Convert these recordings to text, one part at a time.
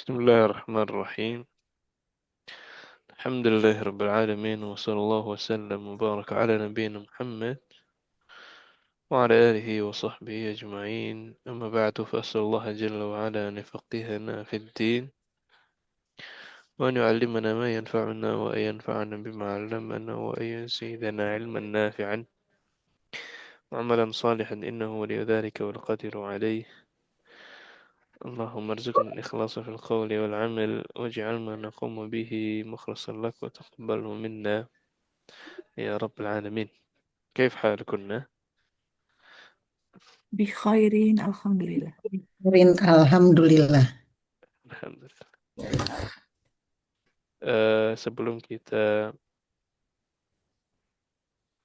Bismillahirrahmanirrahim. Alhamdulillahi rabbil alamin wa sallallahu wasallam wa baraka ala nabiyyina Muhammad wa ala alihi wa sahbihi ajma'in. Amma ba'du fa as'alullaha jalla wa ala an yafaqihana fid din wa an yu'allimana ma yanfa'una wa an yanfa'ana bima 'allamana wa an yazidana 'ilman nafi'an wa 'amalan salihan innahu waliyyu dhalika wal qadiru 'alayh. اللهم ارزقنا الإخلاص في القول والعمل واجعل ما نقوم به مخلصا لك وتقبله منا يا رب العالمين. كيف حالكن؟ Bikhairin, alhamdulillah. Alhamdulillah. Alhamdulillah. Sebelum kita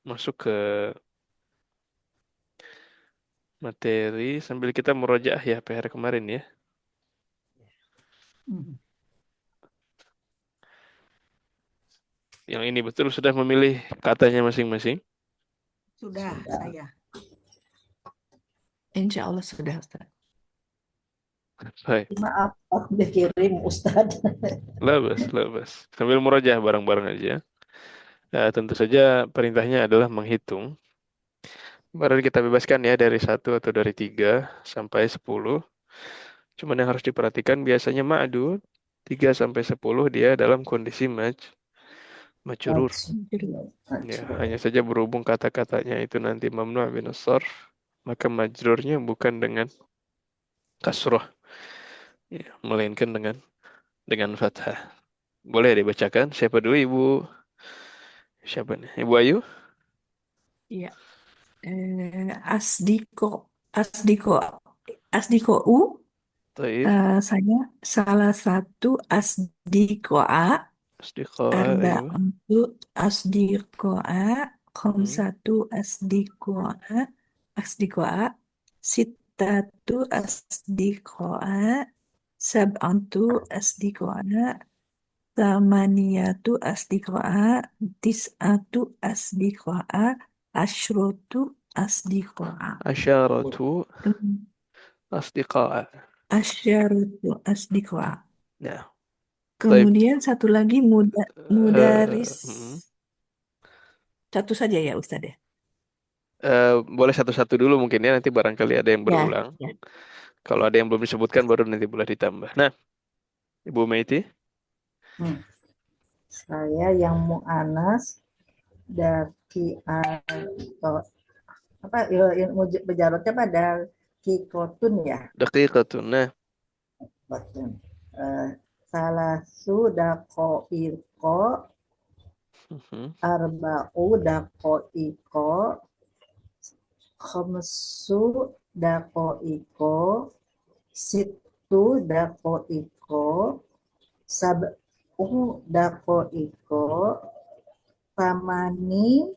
masuk ke materi, sambil kita murojaah ya PR kemarin ya. Yang ini betul sudah memilih katanya masing-masing? Sudah, saya. Insya Allah sudah, Ustaz. Baik. Maaf, udah kirim Ustadz. Labas. Sambil murojaah bareng-bareng aja. Tentu saja perintahnya adalah menghitung. Baru kita bebaskan ya dari 1 atau dari 3 sampai 10. Cuman yang harus diperhatikan biasanya ma'dud 3 sampai 10 dia dalam kondisi majrur. Ya, hanya saja berhubung kata-katanya itu nanti mamnu' minas sarf, maka majrurnya bukan dengan kasrah. Ya, melainkan dengan fathah. Boleh dibacakan? Siapa dulu, Ibu? Siapa nih? Ibu Ayu? Iya. Asdiko U. Taib. Saya salah satu asdikoa. Asdiqa'a, Ayu. Arba'atu asdikoa. Hmm. Khamsatu asdikoa. Sittatu asdikoa. Sab'atu asdikoa. Tamaniyatu asdiqa'a, tis'atu asdiqa'a, asyratu asdiqa'a. Asyaratu asdiqa'a. Asyaratu asdiqa'a. Nah, taib. Kemudian satu lagi mudaris. Hmm. Satu saja ya Ustaz ya? Boleh satu-satu dulu mungkin ya, nanti barangkali ada yang berulang. Ya. Kalau ada yang belum disebutkan baru nanti boleh ditambah. Nah, Ibu Maiti. Saya yang mu'anas dari apa yang bejarotnya pada kikotun ya. Daqiqatun. Nah. Salasu daqo'iko arba'u daqo'iko khamsu daqo'iko sittu daqo'iko sab'u daqo'iko tamani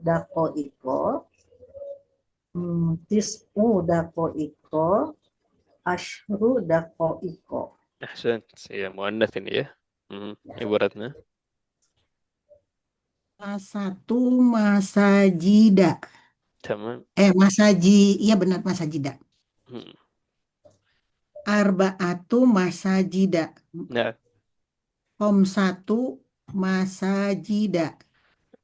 daqo'iko tis'u daqo'iko asyru daqo'iko. Ahsan, ya muannats ini ya. Ibaratnya. Satu masajida. Tamam. Masaji, iya benar masajida. Arba'atu masajida. Nah. Satu masajida.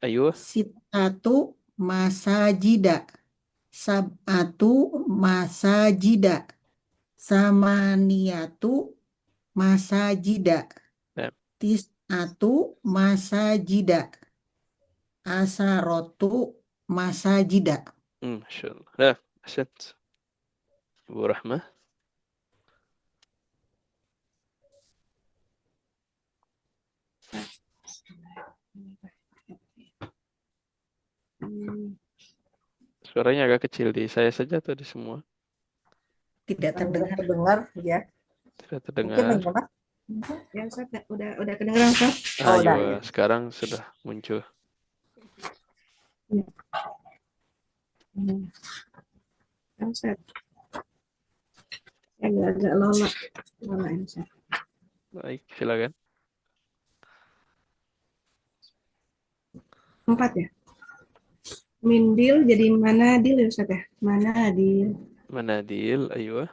Ayo. Sittatu masajida. Sab'atu masajida. Samaniyatu masajida. Nah. Tis'atu masajida. Asarotu masajida. Masyaallah. Nah, ahsan. Ibu Rahmah. Suaranya agak kecil di saya saja atau di semua? Tidak terdengar. Terdengar ya. Tidak terdengar. Ya Ustaz, udah kedengeran Ustaz? Ayo, sekarang sudah muncul. Ustaz. Agak lola Ustaz. Baik, silakan. 4 ya. Mindil jadi manadil ya Ustaz ya? Manadil. Manadil, ayo.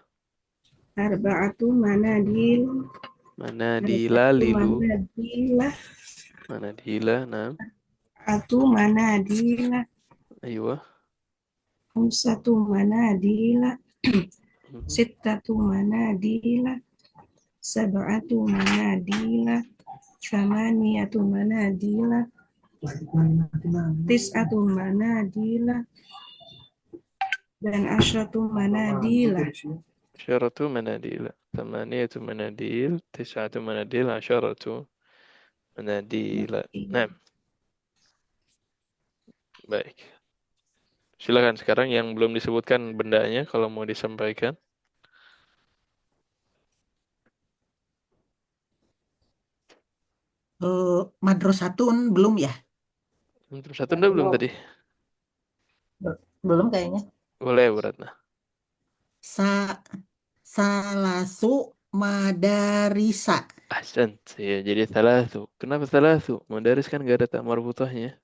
Arba'atu manadil. Manadila Darajatu lilu. manadila. Manadila. Nah. Atu manadila. Aywa. Khamsatu manadila. Mhm. Sittatu manadila. Sab'atu manadila. Thamaniyatu manadila. Tis'atu manadila. Dan asyratu manadila. Syaratu manadila. Tamaniyatu manadil. Tis'atu manadil. Asyaratu manadila. Nah, baik. Silakan sekarang yang belum disebutkan bendanya kalau mau disampaikan. Madrasatun belum ya? Terus satu dah belum tadi. Belum kayaknya. Boleh berat. Nah. Sa Salasu madarisa. Ahsan. Ya, jadi thalathu. Kenapa thalathu? Madaris kan gak ada tak marbutahnya.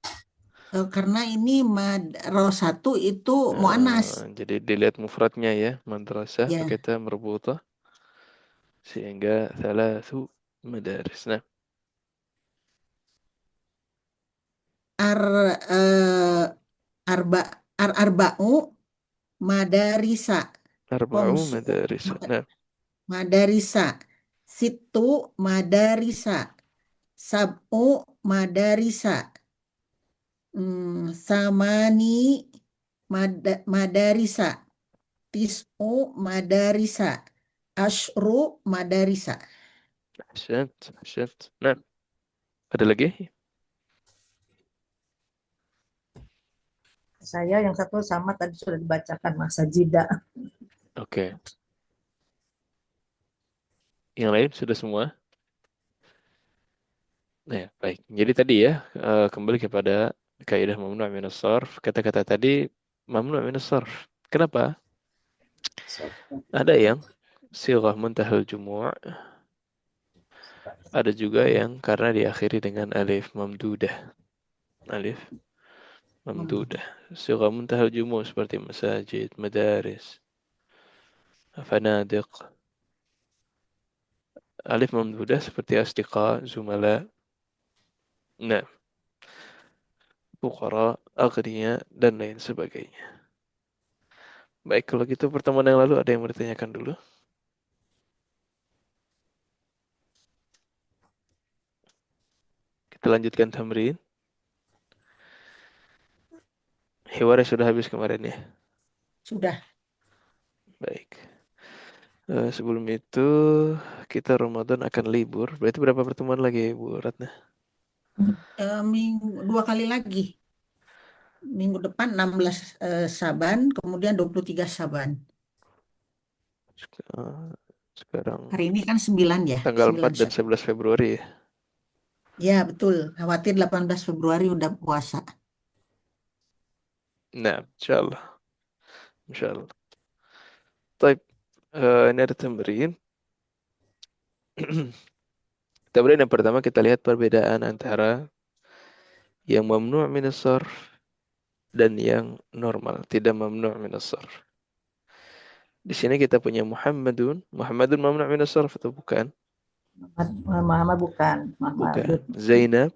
Karena ini madrasatu itu muannas. Jadi dilihat mufradnya ya. Madrasah pakai Ya, ta marbutah. Sehingga thalathu madaris. Nah. ar eh, arba arba'u madarisa. Arba'u Komsu madaris. Nah. madarisa. Situ madarisa. Sab'u madarisa. Samani madarisa. Tis'u madarisa. Asyru madarisa. Ahsan. Ahsan. Nah. Ada lagi? Saya yang satu sama tadi sudah dibacakan masa jeda. Oke. Yang lain sudah semua? Nah, ya, baik. Jadi tadi ya, kembali kepada kaidah mamnu' min as-sarf. Kata-kata tadi mamnu' min as-sarf. Kenapa? Ada yang sighah muntahal jumu', ada juga yang karena diakhiri dengan alif mamdudah. Alif mamdudah. Sighah muntahal jumu' seperti masajid, madaris, fanadiq. Alif mamdudah seperti asdiqa, zumala. Nah, fuqara, aghniya, dan lain sebagainya. Baik, kalau gitu pertemuan yang lalu ada yang mau ditanyakan dulu? Kita lanjutkan tamrin. Hiwarnya sudah habis kemarin ya. Sudah. Baik. Sebelum itu kita Ramadan akan libur. Berarti berapa pertemuan lagi ya, Bu Ratna? Minggu 2 kali lagi. Minggu depan 16 Saban, kemudian 23 Saban. Sekarang Hari ini kan 9 ya, tanggal 4 9 dan Saban. 11 Februari ya. Ya, betul. Khawatir 18 Februari udah puasa. Nah, insyaallah. Insyaallah. Baik, ini ada tamrin. Tamrin yang pertama kita lihat perbedaan antara yang mamnu' min as-sarf dan yang normal, tidak mamnu' min as-sarf. Di sini kita punya Muhammadun. Muhammadun mamnu' min as-sarf atau bukan? Muhammad bukan. Bukan. Muhammad Zainab.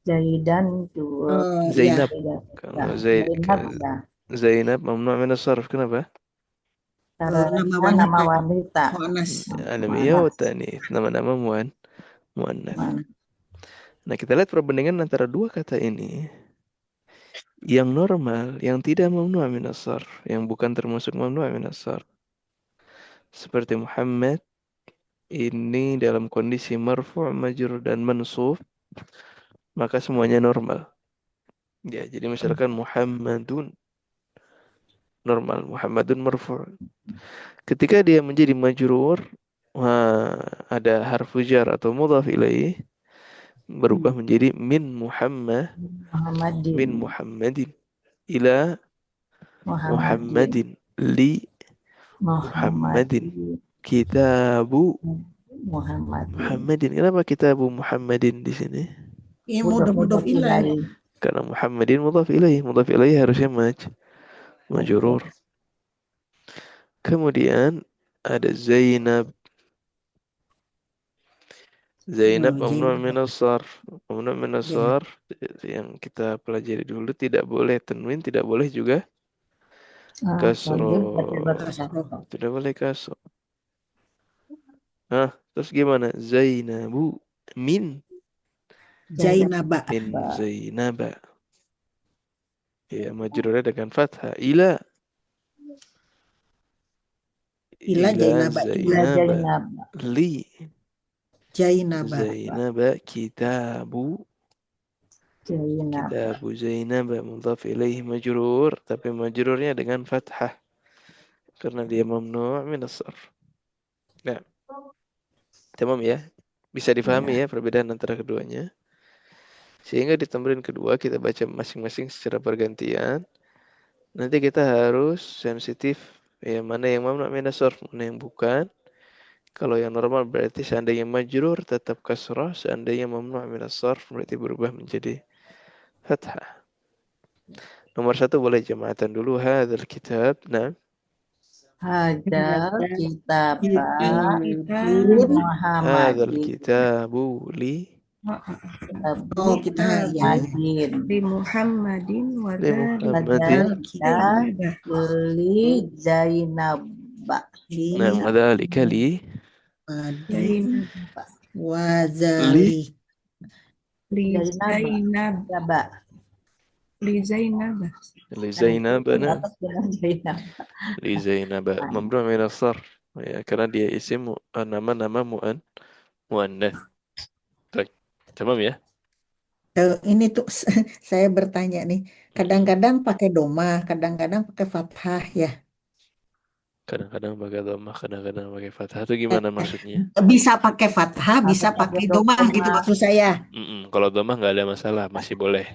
Jaidan dua. Ya, Zainab. Tidak. Kalau Zainab ada. Zainab mamnu' min as-sarf. Kenapa? Cara nama nama wanita, wanita. muannas. Alamiah wa tanits. Nama-nama muannats. Nah, kita lihat perbandingan antara dua kata ini. Yang normal, yang tidak mamnu' min as-sarf, yang bukan termasuk mamnu' min as-sarf. Seperti Muhammad ini dalam kondisi marfu', majrur dan mansub, maka semuanya normal. Ya, jadi misalkan Muhammadun normal, Muhammadun marfu'. Ketika dia menjadi majrur, ada harfu jar atau mudhaf ilaih berubah menjadi min Muhammadin. Muhammadin ila Muhammadin. Muhammadin li Muhammadin Muhammadin. kitabu Muhammadin. Muhammadin. Kenapa kitabu Muhammadin di sini? Ini Mudhof mudhof ilaih. ilaih. Karena Muhammadin mudhaf ilaih. Mudhaf ilaih harusnya majrur. Kemudian ada Zainab. Zainab Oh, mamnu' Zainab. min as-sarf. Mamnu' min Ya. as-sarf yang kita pelajari dulu tidak boleh tanwin, tidak boleh juga kasro. Tanwin berarti Kasroh. Tidak boleh kasro. Nah, terus gimana? Zainabu min Jainaba. min Zainaba. Ya, majrurnya dengan fathah. Ila Ila ila Jainaba. Ila Zainaba. Zainab. Li Jainaba. Zainaba kitabu. Zainab. Kitabu Zainab mudhaf ilaih majrur, tapi majrurnya dengan fathah karena dia mamnu' min as-sarf. Nah, tamam ya. Bisa difahami Ya. ya perbedaan antara keduanya. Sehingga di tamrin kedua kita baca masing-masing secara bergantian. Nanti kita harus sensitif ya, mana yang mamnu' min as-sarf, mana yang bukan. Kalau yang normal berarti seandainya majrur tetap kasrah, seandainya mamnu' min as-sarf berarti berubah menjadi fathah. Nomor satu boleh jama'atan dulu hadzal kitab. Nah, Hadal kitab Kitabun. hadzal Muhammadin. kitabu li Abu Oh, kita ya ya. Muhammadin. Di Muhammadin li wadalik Muhammadin. Hadal kita li Zainab. Nah, Li wadzalika li Madin Zainab li Wazali. li Zainab. Zainab Coba. li Zainab li Ada Zainab. Nah, atas dengan Zainab. li Zainab mamnu' min as-sarf ya, karena dia isim nama-nama muannats. Baik. Tamam ya. Ini tuh saya bertanya nih. Kadang-kadang pakai doma, kadang-kadang pakai fathah ya. Kadang-kadang pakai dhammah, kadang-kadang pakai fathah. Itu Eh, gimana maksudnya? Bisa pakai fathah, bisa pakai doma gitu maksud saya. Kalau dhammah nggak ada masalah, masih boleh.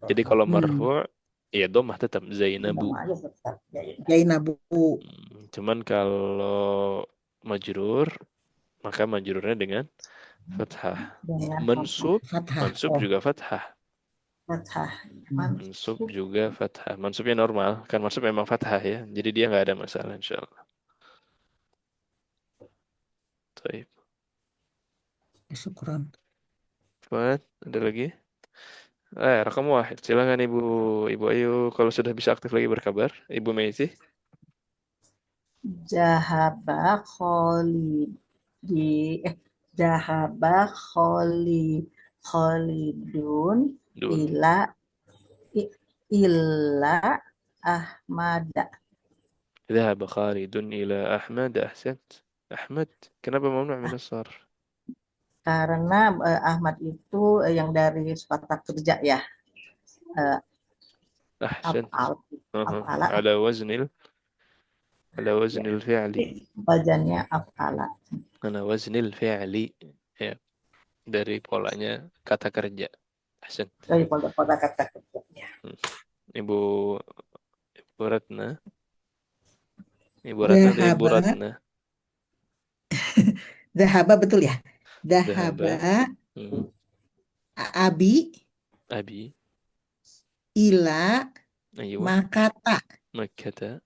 Jadi kalau Hmm. marfu' ya dhammah tetap Zainabu. Jainabu. Cuman kalau majrur maka majrurnya dengan fathah. Mansub, Fathah. mansub Oh, juga fathah. Fathah. Mansub juga fathah. Mansubnya normal, kan mansub memang fathah ya. Jadi dia nggak ada masalah insyaallah. Baik. syukron. Fuad, ada lagi? Rekam wahid. Silakan Ibu Ibu Ayu kalau sudah bisa aktif lagi berkabar. Ibu Meiti. Jahaba Kholidi Jahaba Kholidun Dun. ila Ahmada. ذهب خالد إلى أحمد. أحسنت. أحمد. Kenapa mamnu' min as-sarf? Karena Ahmad itu yang dari kata kerja ya. أحسنت. Af'ala. على وزن الفعل. Bajannya af'ala. Ana waznil fi'li. Ya, dari polanya kata kerja. Ahsan. Dari pada kata kerja. Ibu Ibu Ratna. Ibu Ratna atau Ibu Dahaba. Ratna? Dahaba betul ya? Dahaba. Dahaba. Abi. Abi. Ila. Aywa. Makata. Makkata.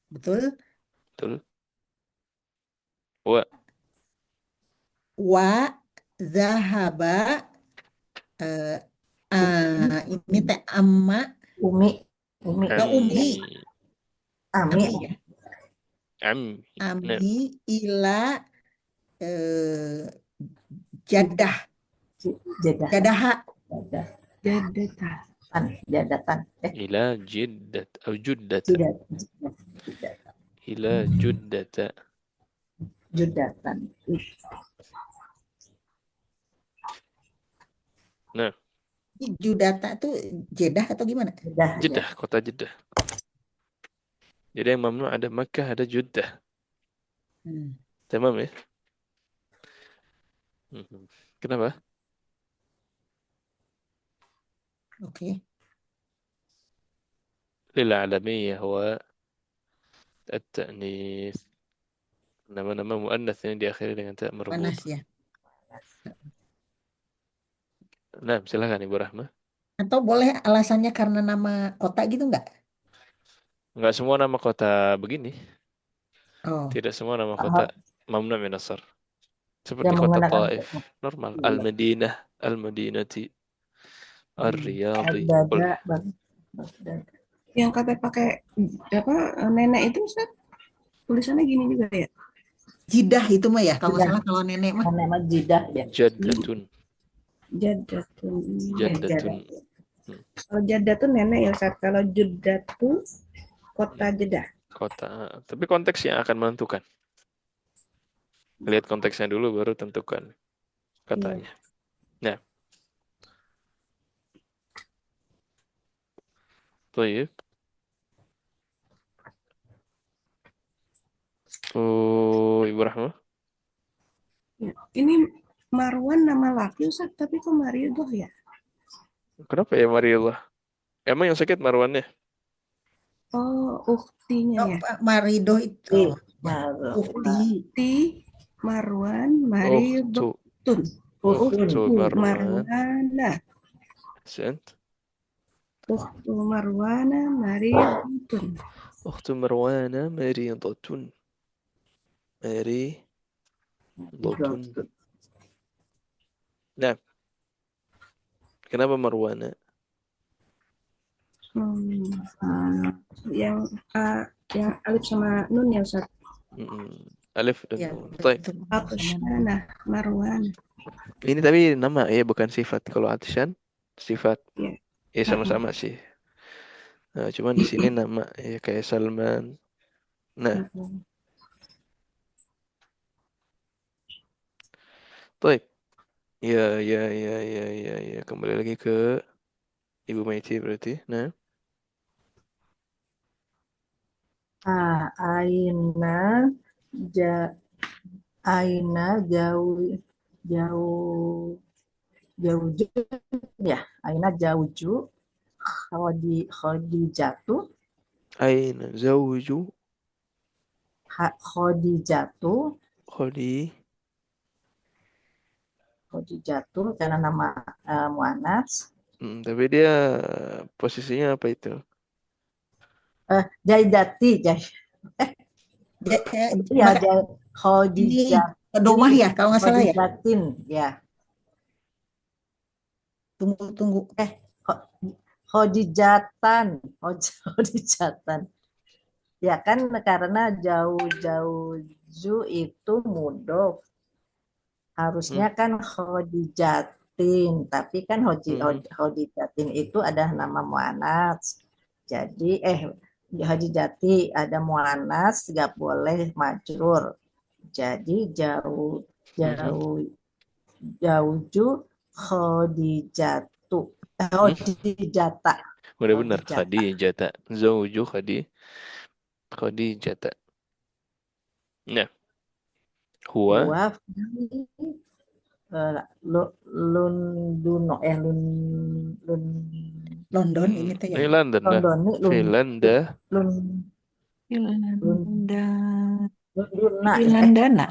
Betul? Betul. Wa. Wa. Dahaba. Ini teh amma. Umi. Umi. Ami. Ya. Am. Ami ila jadah. Jadaha. Jadatan. Ila jiddat atau juddata. Ila juddata. Judatan. Nah, Judata tuh Jeddah atau gimana? Jeddah, kota Jeddah. Jadi yang mamnu ada Makkah, ada Jeddah. Tamam ya? Kenapa? Oke. للعالمية هو التأنيث. Nama-nama muannas yang diakhiri dengan ta Panas marbut. ya. Nah, silakan Ibu Rahma. Atau boleh alasannya karena nama kota gitu nggak? Enggak semua nama kota begini. Oh. Tidak semua nama kota mamnu min as-sarf. Seperti yang kota menggunakan Taif. Normal. iya, Al-Madinah. Al-Madinati. Ar-Riyadhi. dada, Boleh. dada. Yang kata pakai apa nenek itu Ustaz, tulisannya gini juga ya? Jidah itu mah ya, kalau nggak Jidah, salah kalau nenek mah. nama jidah ya. Jaddatun. Jadatun. Iya. Jaddatun. Jadah. Hmm. Kalau Jadatun nenek ya Ustaz. Kalau Juddatu kota Jeddah. Kota. Tapi konteks yang akan menentukan. Lihat konteksnya dulu baru tentukan Iya. katanya. Nah, Thayyib. Oh, Ibu Rahma. Ya. Ini Marwan nama laki Ustaz, tapi kok Mariudoh ya? Kenapa ya Mariullah? Emang yang sakit Marwannya? Oh, uktinya Oh, ya. Pak Marido itu. Di Oh, ya. Maru. Ukti. Ukti Marwan Oh, Mariudotun. Uhtun. Ukhtu Uktu Marwan. Marwana. Ahsant. Uktu Marwana Mariudotun. Ukhtu Marwana maridatun. Maridatun. Nah, kenapa Marwana? Yang yang alif sama nun ya Ustaz. Alif dan Ya, nun. Baik. betul. Atsyana Marwan. Ini tapi nama ya, bukan sifat. Kalau Atishan sifat. Ya. Ya sama-sama sih. Nah, cuman di sini nama ya kayak Salman. Nah, baik. Ya, ya, ya, ya, ya, ya. Kembali lagi ke Ibu Maiti berarti. Nah, Aina ja Aina jauh jauh jauh ya. Aina jauh Khadijatu Aina zawju Khadijatu Khadi. Khadijatu karena nama muannas. Tapi dia posisinya apa itu? Jaidati ya Mbak, ini Khadijat domah ya, kalau nggak salah ya. Khadijatin ya. Tunggu. Khadijatan Khadijatan ya kan, karena jauh-jauh itu mudhof, harusnya kan Khadijatin, tapi kan Khadijatin itu ada nama muannats, jadi Khadijati ada muannats nggak boleh majrur, jadi jauh Khadijatu Khadijata Udah benar. Khadijata. Zawju Khadijata. Nah, huwa Lunduno London ini tuh ya. ini London dah. London Finlanda. Finlanda. Lunduna Finlandana.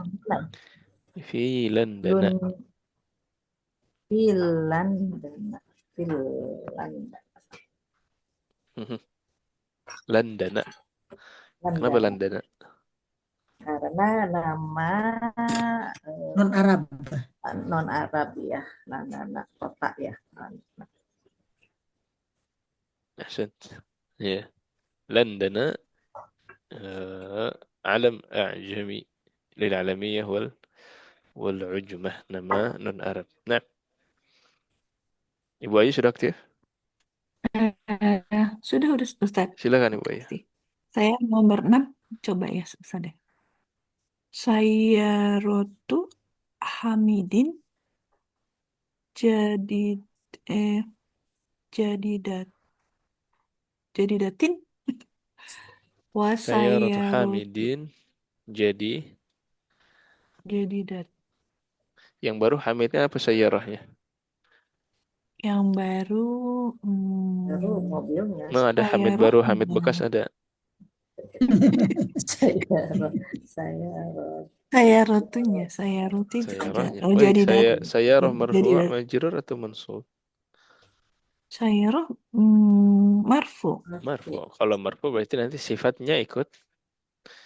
Finlandana. Finlanda. Landana. Kenapa Landana? Karena nama Non Arab. non Arab ya, Landana kota ya. Ahsant. Ya. Landana علم أعجمي للعالمية والعجمة. Nama non Arab. Nah, Ibu Ayu sudah aktif? Sudah Ustaz. Silakan Ibu Ayu. Saya nomor 6 coba ya Ustaz deh. Sayyarotu Hamidin jadidatin Sayyaratu wasayyarotu Hamidin jadidat. Yang baru Hamidnya apa sayyarahnya? Yang baru Baru mobilnya. Memang ada Hamid baru, Hamid bekas ada. Saya roti juga. Sayyarahnya. Oh, Baik, jadi sayyarah jadi marfu' majrur atau mansub? Sayyarah marfu. Marfu. Kalau marfu berarti nanti sifatnya ikut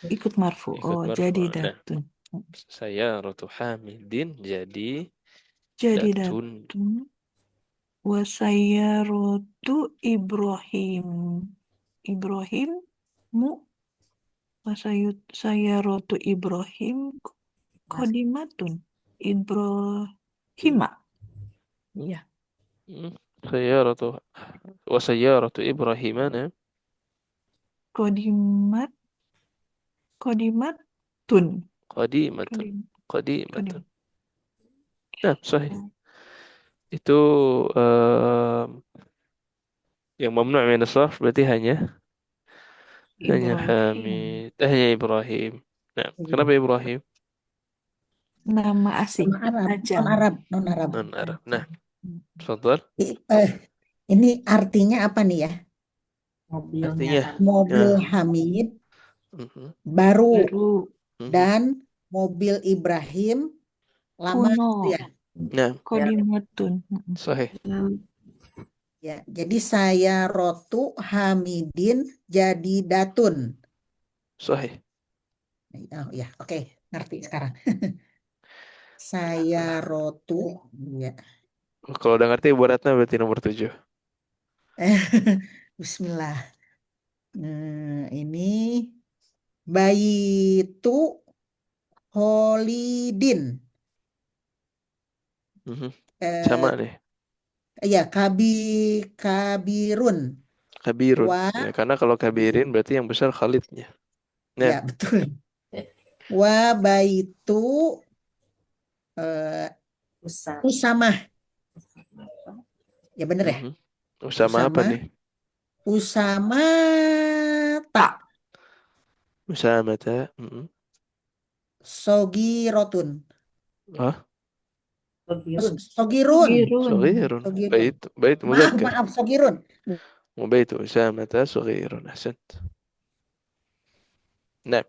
Ikut marfu. Oh, marfu. jadi Nah, datun. Sayyaratu Hamidin jadi Jadi datun. datun. Wasayyaratu Ibrahim. Ibrahimmu. Wasayyaratu Ibrahim. Kodimatun. Ibrahima. Iya. Sayyaratu wasayyaratu Ibrahimana Kodimatun. qadimatun. Kodim. Qadimatun. Nah, sahih. Itu em, yang mamnu' min as-sarf berarti hanya Ibrahim. Hamid, hanya Ibrahim. Nah, kenapa Ibrahim? Nama asing. Non Arab, Ajam. non Arab, non Arab. Non Arab. Nah, tafadhal. Ini artinya apa nih ya? Mobilnya Artinya, Mobil ya. Hamid Mhm, baru Baru. mhm. dan mobil Ibrahim lama Kuno. gitu ya. Nah, Kodimatun. sahih. Ya, jadi saya rotu Hamidin jadi datun. Sahih. Oh ya, oke, ngerti sekarang. Saya rotu, ya. Kalau udah ngerti ibaratnya berarti nomor 7. Bismillah. Ini Baitu Holidin. Mhm. Eh, Sama deh. ya, Kabirun. Kabirun. Wa, Ya, karena kalau kabirin berarti yang besar Khalidnya. Nah, ya betul. Wa Baitu eh, besar. Usamah. Ya bener ya? mhm. Usama apa Usama. nih? Usama tak. Usama ta. Mhm. Sogi Rotun. Ah, Sogirun. Girun. صغير. Sogirun. بيت Maaf, مذكر. maaf, Sogirun. وبيت أسامة صغير. أحسنت. نعم.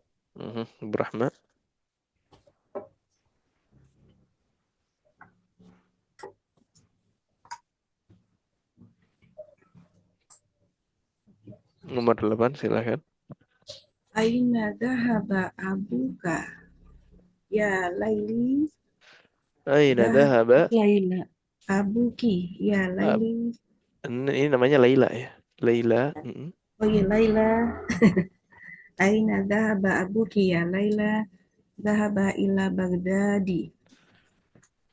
أبو الرحمن. Nomor 8 silakan. Aina dhahaba abuka ya Laili أين dah ذهب Laila. abuki ya أب... Laili. ini namanya Laila ya. Laila. Oh ya Laila. Aina dhahaba abuki ya Laila. Dhahaba ila Baghdadi.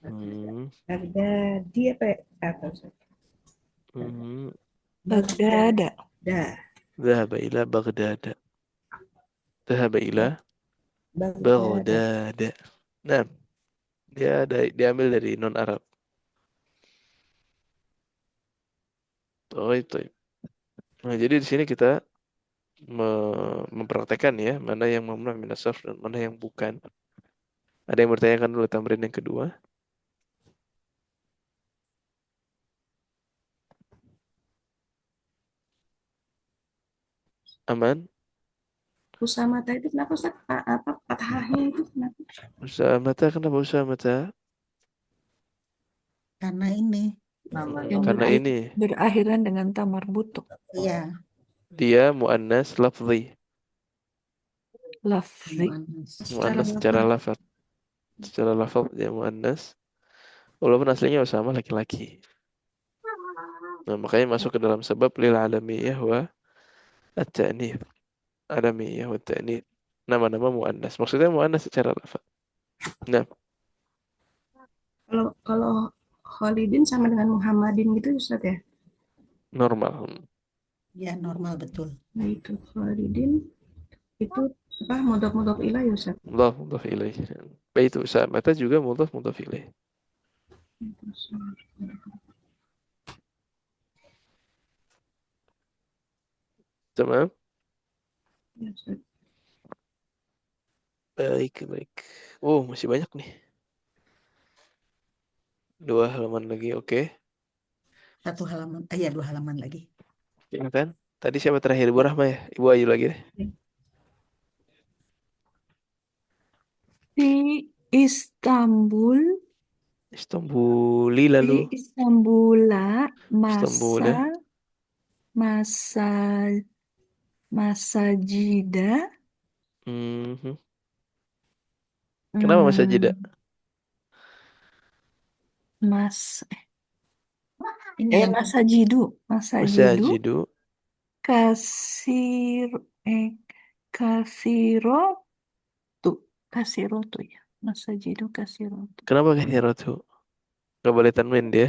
Hmm. Baghdadi apa ya? Apa Ustaz? Hmm. Bagdad. Dah. ذهب إلى بغداد. ذهب إلى Baghdad. بغداد. Nah, diambil dari non Arab. Oh itu. Nah, jadi di sini kita mempraktekkan ya mana yang mamnu min as-sarf dan mana yang bukan. Ada yang bertanyakan dulu tamrin yang kedua? Aman? Usama tadi itu kenapa Ustaz? Apa fathahnya itu kenapa? Usamata, kenapa Usamata? Karena ini. Yang Karena ini berakhiran dengan tamar butuh. Iya. dia muannas lafzi. Lafzi. Muannas secara lafaz. Secara lafaz dia muannas. Walaupun aslinya Usama laki-laki. Nah, makanya masuk ke dalam sebab lil alamiyah wa at-ta'nits. Alamiyah wa at-ta'nits. Nama-nama muannas. Maksudnya muannas secara lafaz. Nah, Kalau Khalidin sama dengan Muhammadin gitu Ustaz ya? normal. Ya, normal betul. Nah itu Khalidin itu apa mudhaf ilaih ya Ustaz? Mudhaf ilaih. Baitu Usamata juga mudhaf ilaih. Tamam? Ya, Ustaz. Baik. Oh, masih banyak nih. 2 halaman lagi, oke. Satu halaman. Ya, 2 halaman lagi. Ingat. Tadi siapa terakhir? Ibu Rahma ya? Ibu Ayu lagi deh. Di Istanbul. Istanbuli Di lalu. Istanbula Istanbul ya. masa jida Mhm. Kenapa masajida? Hmm, mas, ini ya masajidu, masajidu, Masajidu. kasir, kasirotu, kasirotu ya, masajidu kasirotu. Kenapa kathiratu? Gak boleh tanwin dia.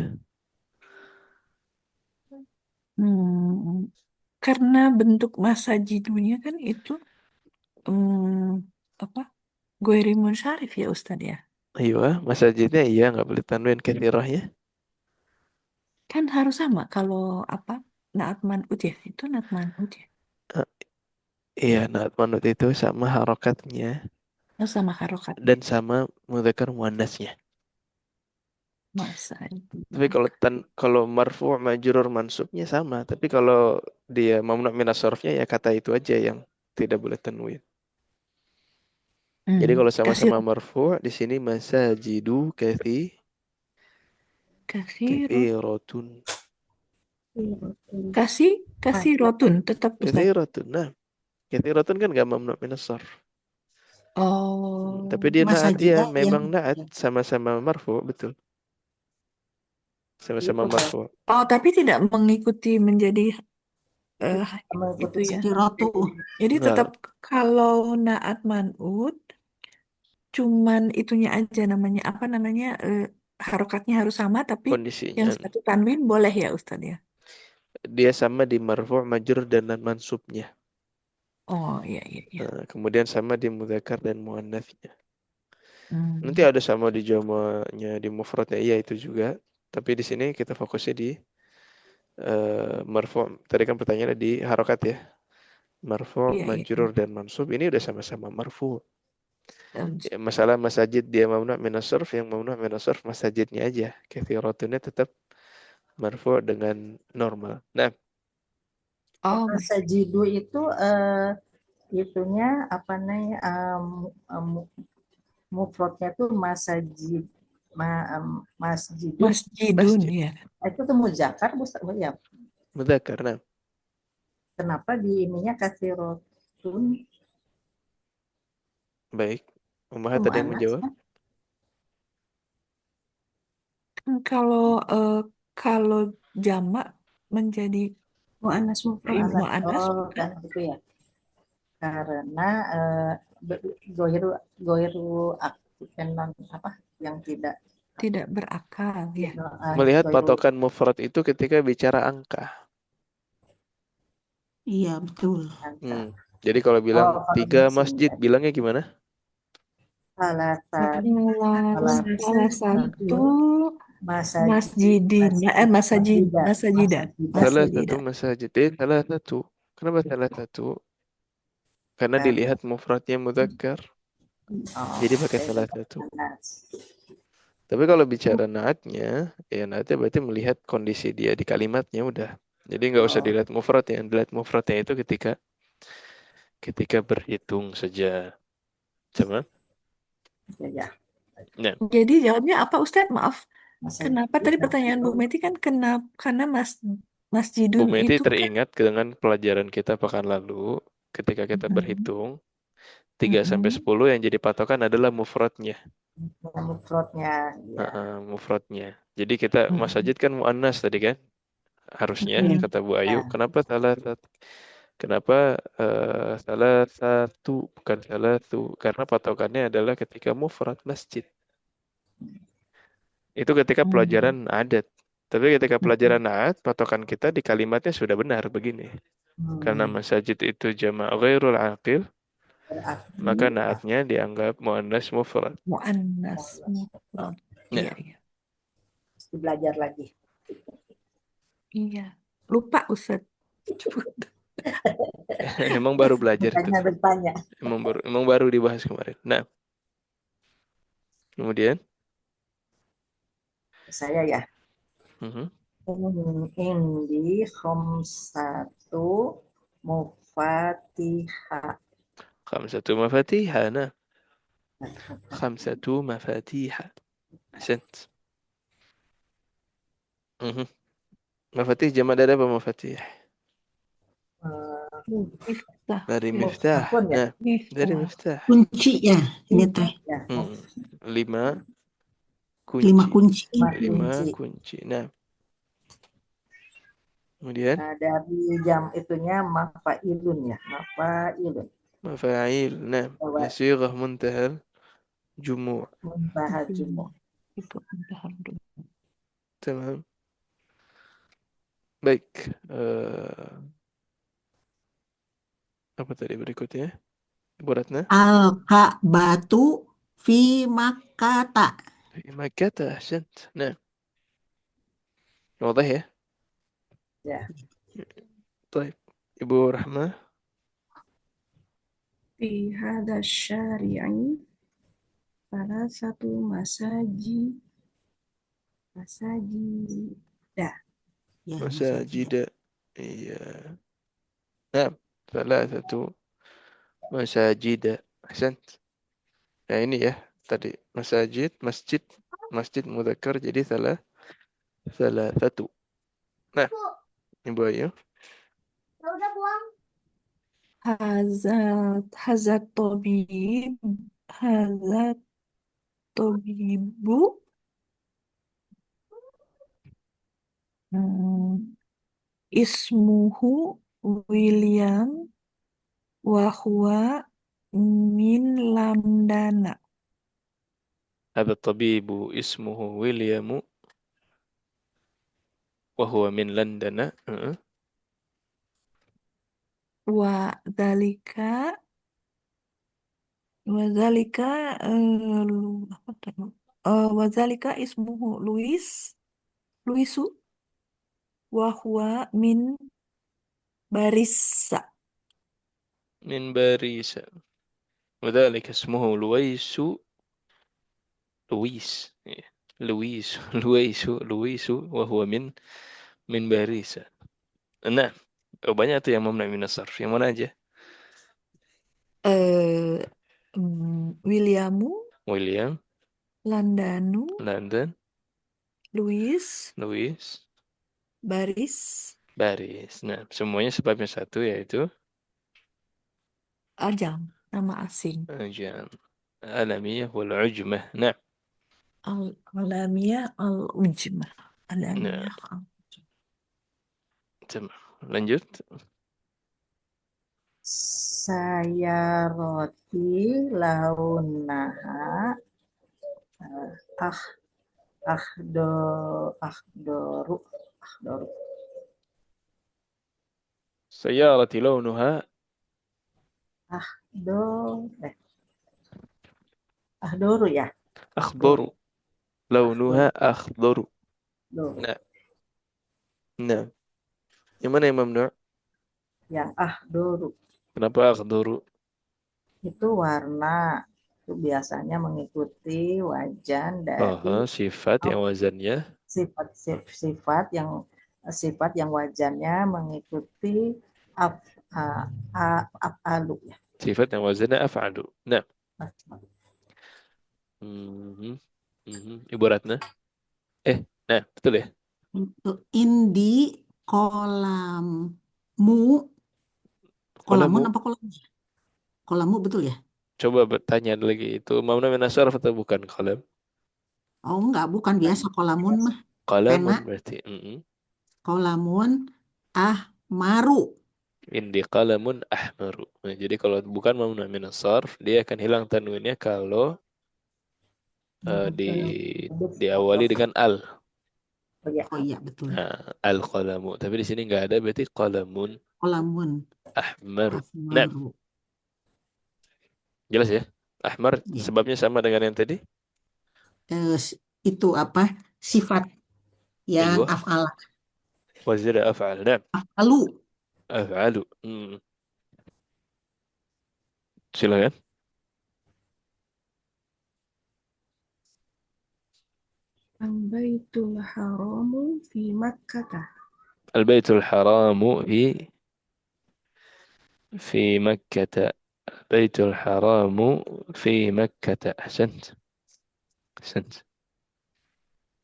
Hmm, karena bentuk masajidunya kan itu apa? Goiri Munsharif ya Ustadz ya. Iya, masajidnya iya nggak boleh tanwin kathirahnya. Kan harus sama kalau apa? Naat man'ut ya, itu naat man'ut ya. Eh, iya, naat manut itu sama harokatnya Oh, sama harokatnya. dan sama mudzakkar muannasnya. Tapi Masajidu. kalau marfu' majrur mansubnya sama, tapi kalau dia mamnu' minas sarfnya ya kata itu aja yang tidak boleh tanwin. Jadi kalau Kasir, sama-sama marfu' di sini masajidu kasiro, kathiratun. kasih rotun tetap Ustadz. Kathiratun. Nah, kathiratun kan gak mamnu' minas sarf. Tapi Oh, dia naat, iya Masajida yang memang naat, sama-sama marfu', betul. Sama-sama Itu kan marfu'. oh tapi tidak mengikuti menjadi eh, itu mengikuti ya. Kasirotu. Jadi tetap Enggak, kalau naat man'ut cuman itunya aja namanya apa namanya harokatnya harus sama tapi yang kondisinya. satu tanwin boleh ya Ustadz ya. Dia sama di marfu' majrur dan mansubnya. Oh iya iya iya. Kemudian sama di mudzakkar dan muannats. Nanti Hmm. ada sama di jamaknya, di mufradnya, iya itu juga. Tapi di sini kita fokusnya di marfu'. Tadi kan pertanyaannya di harokat ya. Marfu', Iya iya. majrur dan mansub ini udah sama-sama marfu'. Em, Ya, masalah masajid dia mamnu' minas sarf, yang mamnu' minas sarf masajidnya aja. Kathiratunnya tetap marfu' dengan normal. Nah, Oh baik. masajidu itu itunya apa namanya mufradnya tuh masajid masjidun. Masjidun masjid, ya. Itu tuh muzakkar ya. mudzakkar. Nah, Kenapa di ininya katsirotun baik. Umahat itu ada yang menjawab? muannats? Kalau eh, kalau jamak menjadi Mu'annas mufrad. muannas Oh, bukan kan gitu ya. Karena goiru goiru aktif dan non apa yang tidak tidak berakal ya. Melihat goiru patokan mufrad itu ketika bicara angka. Iya, betul. angka. Jadi kalau bilang Oh, kalau 3 di sini masjid, bilangnya gimana? salah satu salah Salah satu satu masjidin, masajid, masjidah masajidan, masjidah Salah satu masajidan. masjid. Salah satu. Kenapa salah satu? Karena karena dilihat mufradnya mudzakkar. oh, Jadi pakai jadi salah satu. panas. Tapi kalau bicara naatnya, ya naatnya berarti melihat kondisi dia di kalimatnya udah. Jadi nggak usah Oh, dilihat mufradnya. Dilihat mufradnya itu ketika berhitung saja. Coba. ya, Nah, Jadi jawabnya apa Ustadz? Maaf. Kenapa tadi masjidah pertanyaan Bu Meti kan kenapa karena Bu masjidun Meti itu kan teringat dengan pelajaran kita pekan lalu ketika kita mm, berhitung 3 sampai mm, 10 yang jadi patokan adalah mufradnya. mufradnya ya. Mufradnya. Jadi kita mm, masajid kan muannas tadi kan? Harusnya iya. kata Bu Ayu. Ya, Kenapa salah satu bukan salah satu? Karena patokannya adalah ketika mufrad masjid. Itu ketika Mm, pelajaran adat. Tapi ketika pelajaran naat, patokan kita di kalimatnya sudah benar begini. Karena hmm, masajid itu jama' ghairul aqil, berarti maka naatnya dianggap muannas mufrad. muannas mufrad. Iya, Ya, iya. mesti belajar lagi. Iya. Lupa Ustadz. emang baru belajar itu. Makanya bertanya Emang baru dibahas kemarin. Nah, kemudian, saya ya. mhm, Indi khamsatu mufatihah. khamsatu mafatihah. Nah, khamsatu mafatihah. Ahsant. Mhm. Mafatih jamak dari apa mafatih? Miftah. Dari miftah. Telepon ya. Nah, dari Miftah. miftah. Kunci ya, ini teh. Ya, Hmm. 5 5 kunci. kunci. 5 kunci. kunci. Nah, kemudian Nah, dari jam itunya mafailun ya, mafailun. mafa'il. Nah, Bahwa sighah muntahal jumu'. muntaha Itu jumu. itu mudahan dulu. Tamam. Baik. Apa tadi berikutnya? Ibu Ratna. Al-Ka'batu fi Makkata. Makkah, ahsant. Nah, wadah ya. Ya, Baik. Ibu Rahmah. Fi hadha syari'i salah satu masajida. Ya, Masajid. masajid. Iya. Nah, thalathatu masajid. Ahsant. Nah, ini ya. Tadi masjid, masjid mudzakkar jadi thalathatu. Nah, Ibu Ayu. Hazat tabib, hazat tabibu, hmm, ismuhu William wa huwa min Landana. هذا الطبيب اسمه ويليام وهو من لندن. Wa dalika apa tadi? Wa zalika ismuhu Luisu wa huwa min Barissa. من باريس وذلك اسمه لويس لويس وهو من باريس. Nah, banyak tuh yang memnah min as-sarf. Yang mana aja? eh Williamu, William, Landanu, London, Louis, Louis, Baris, Paris. Nah, semuanya sebabnya satu yaitu Ajam, nama asing. jam alamiyah wal ujmah. Nah, Al-Alamiyah Al-Ujmah. nah, Alamiyah tamam. Lanjut. sayaroti launaha ah ahdo ahdoru ahdoru سيارة لونها do ahdoru ya. أخضر. Ahdoru. لونها أخضر. Do. Nah, nah. Yang mana yang mamnu'? Yang ahdoru Kenapa أخضر? itu warna, itu biasanya mengikuti wajan dari Sifat yang wazannya sifat yang wajannya mengikuti af, afalu ya. sifat yang wazannya af'alu. Nah, Ibu Ratna. Nah, betul ya? Untuk indi kolamu, kolamun Kolamu. apa kolamu? Kolamu betul ya? Coba bertanya lagi, itu mamnu min as-sarf atau bukan kolam? Oh enggak, bukan biasa kolamun mah. Kolamun Pena, berarti. kolamun ahmaru. Indi kalamun ahmaru. Nah, jadi kalau bukan mamnu min as-sarf, dia akan hilang tanwinnya kalau di diawali dengan al. Oh ya, Oh iya betul. Nah, al-qalamu. Tapi di sini nggak ada, berarti qalamun Kolamun ahmaru. Nah, ahmaru. jelas ya? Ahmar Ya. sebabnya sama dengan yang tadi? Itu apa? Sifat yang Aywa, af'al. wazir af'al. Nah, Lalu af'alu. Silakan. Al-Baitul Haramu fi Makkah. Al-Baitul Haramu في مكة. البيت الحرام في مكة. أحسنت. أحسنت.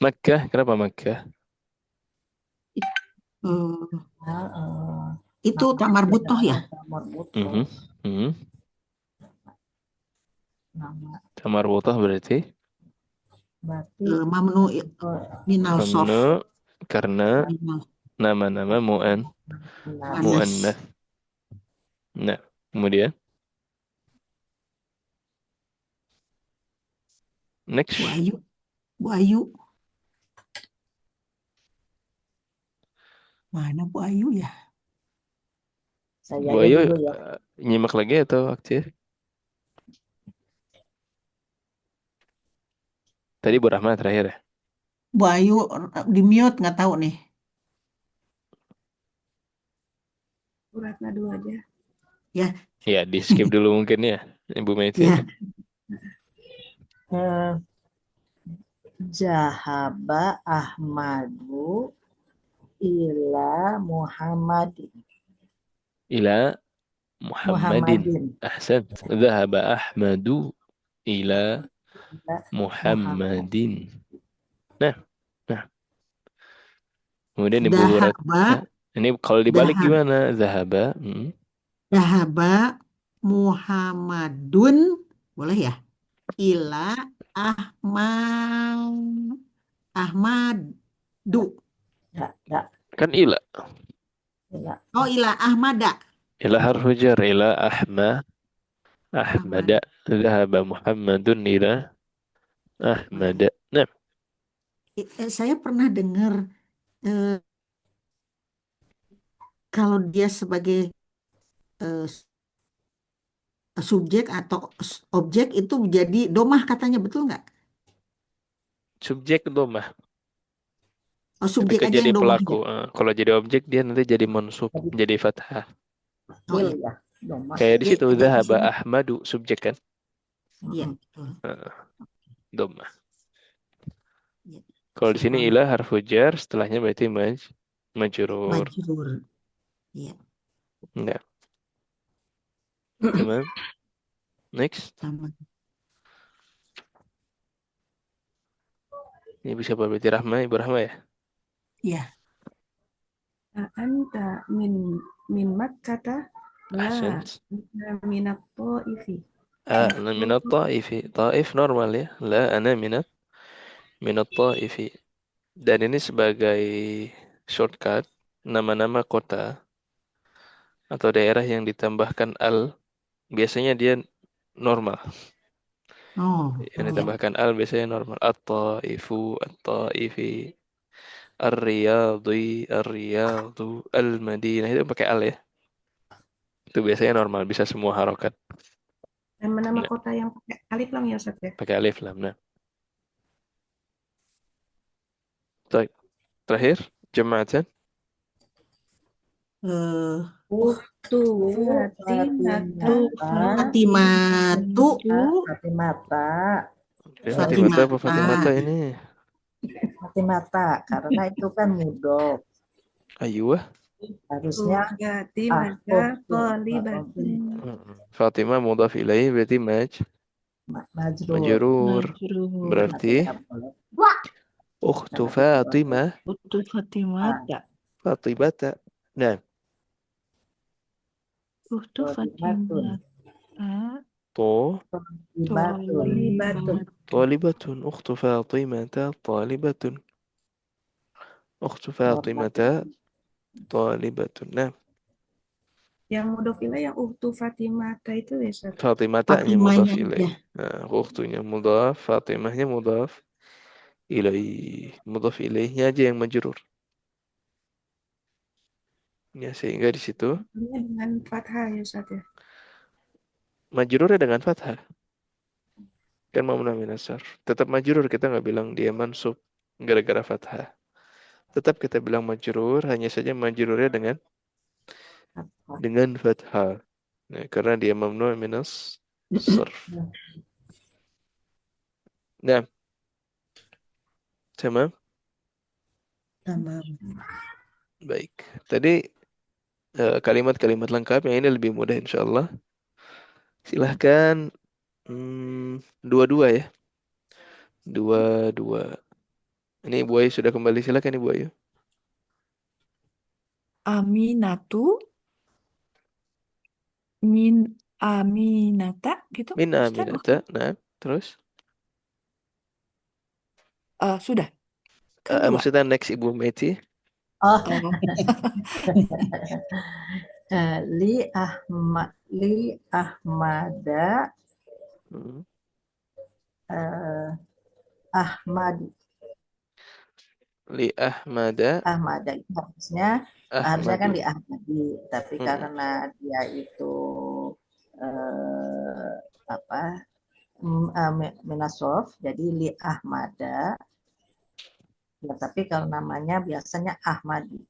مكة. Kenapa Makkah? itu tak marbutoh ya? marbutoh. Mhm. Nama Marbutah berarti berarti Mamnu oh, minal sof. mamnu karena Minal nama-nama benar. muannas. muannats. Nah, kemudian Bu next Ayu. Bu Ayu. Mana Bu Ayu ya? Saya Bu aja Ayu dulu ya. nyimak lagi atau aktif? Tadi Bu Rahma terakhir ya? Bu Ayu di mute nggak tahu nih. Bu Ratna dulu aja. Ya, Ya, di skip dulu mungkin ya, Ibu Meti. ya. Eh, Zahaba Ahmadu ila Muhammadin. Ila Muhammadin. Muhammadin. Ahsant. Dhahaba Ahmadu ila Ila Muhammad. Muhammadin. Nah, nah. Kemudian Ibu Dahaba, Ratna. Ini kalau dibalik dahab, gimana? Zahaba. dahaba Muhammadun, boleh ya? Ila Ahmad, Ahmadu. Ya, Kan ila. ila Oh, ila Ahmada. Ila harfu jar. Ila Ahmad. Ahmada. Dhahaba Muhammadun ila Ahmada. Nah, Saya pernah dengar eh, kalau dia sebagai eh, subjek atau objek itu jadi domah katanya, betul nggak? subjek domah. Oh, subjek Ketika aja jadi yang domah aja. pelaku. Kalau jadi objek dia nanti jadi mansub. Tadi Jadi fathah. Oh il iya, ya. Domah. Kayak di ya, situ. di Dhahaba sini. Ahmadu. Subjek kan? Iya, Mm-mm. betul. Domah. Iya. Kalau di sini Soalnya ila harfu jar. Setelahnya berarti majrur. majrur. Iya, Enggak. Tamam. Next. sama. Ini bisa berarti Rahma. Ibu Rahma ya? Iya. Anta min Makkata la Ahsant. minat Thaifi. أنا من الطائف طائف normal ya la ana minat taifi dan ini sebagai shortcut nama-nama kota atau daerah yang ditambahkan al biasanya dia normal Oh, yang iya. ditambahkan al biasanya normal at-taifu at-taifi ar-riyadi ar-riyadu al-madinah itu pakai al ya itu biasanya normal bisa semua harokat Nama-nama nah, kota yang pakai alif lam ya Ustaz ya. pakai alif lam nah baik terakhir jemaatan Eh, Uhtu Fatimatu Fatimatu, Fatimata. Fatimata apa Fatimata. Fatimata ini Fatimata. Karena itu kan mudhof. Ayu Harusnya Fatimata Qalibatun. Fatimah mudhaf ilaih berarti majrur. majrur. Majrur. Berarti Tidak boleh. ukhtu Karena Fatimah Utu Fatimata. Fatibata. Nah, Utu Tholibatun. Fatimata. to Tholibatun. Qalibatun. talibatun ukhtu Fatimata talibatun. Ukhtu Fatimata talibatun. Nah, Yang mudhof ilaih yang Uhtu Fatimata itu ya Ustaz. Fatimatanya mudhaf Fatimanya ilaih. aja. Nah, ukhtunya mudhaf, Fatimahnya mudhaf ilaih. Mudhaf ilaihnya aja yang majrur. Ya, sehingga di situ Ini dengan fathah ya Ustaz ya. majrurnya dengan fathah. Kan mamnu min as-sarf. Tetap majrur kita nggak bilang dia mansub gara-gara fathah. Tetap kita bilang majrur, hanya saja majrurnya dengan fathah. Nah, karena dia mamnu min as-sarf. Nah, sama Tamam. baik. Tadi kalimat-kalimat lengkap yang ini lebih mudah insya Allah. Silahkan dua-dua ya. Dua-dua. Ini Ibu Ayu sudah kembali. Silakan Ibu Ayu. Aminatu min Aminata gitu, Min Ustaz? Aminata. Nah, terus Sudah. Kan dua. maksudnya next Ibu Meti. Oh, Oh. li Ahmada Hmm. Ahmad Li Ahmada itu harusnya kan Ahmadu. di Ahmadi, tapi Hmm. karena dia itu apa Minasof, jadi li Ahmada. Ya, tapi kalau namanya biasanya Ahmadu